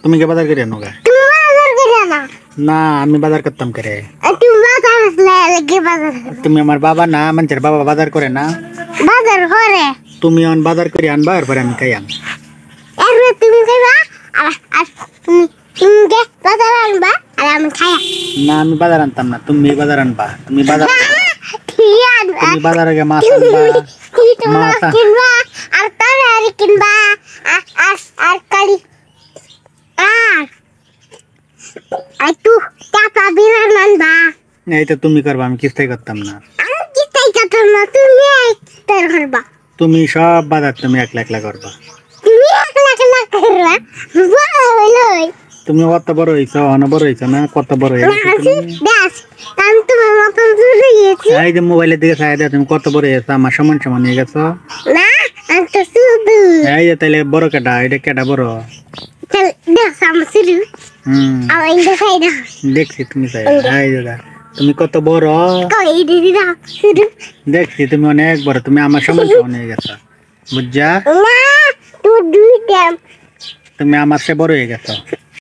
তুমি কে বাজার করে আনো গা? তুমি বাজার করে না। না আমি বাজার করতাম করে। তুমি বাজার লাগে বাজার। তুমি আমার বাবা না, মানুষের বাবা বাজার করে না। বাজার করে। তুমি অন বাজার করে আনবা এরপরে আমি খাইয়াম। এরপরে তুমি খাইবা আর তুমি কে বাজার আনবা আর আমি খাইয়া। না আমি বাজার আনতাম না, তুমি বাজার আনবা। তুমি বাজার কি আনবা? তুমি বাজারে গিয়ে মাছ আনবা। মাছ কিনবা আর তরকারি কিনবা আর কালি আর তুই টাকা বিরান আনবা। এই তো তুমি করবা, আমি কিস্তাই করতাম না। আমি কিস্তাই করতাম না, তুমি একটাই করবা। তুমি সব বাজার তুমি একলা একলা করবা। তুমি একলা একলা করবা। বড় হইলই। তুমি কত বড় হইছো, অন বড় হইছো না, কত বড় হইছো তুমি? দেখ আমি তোমার মতন জুড়ে গেছি। এই যে মোবাইলের দিকে চাই দে, তুমি কত বড় হইছো, আমার সমান সমান হয়ে গেছো। না আমি তো শুধু এই যে তাইলে বড় কেটা, এটা কেটা বড়? দেখ আমি শুধু আমার ইন্টা খাই না। দেখছি তুমি চাই। এই যে তুমি কত বড় কই দিদি না শুধু দেখছি, তুমি অনেক বড়, তুমি আমার সমান সমান হয়ে গেছো, বুঝছা? না তুই দুইটা তুমি আমার সে বড় হয়ে গেছো।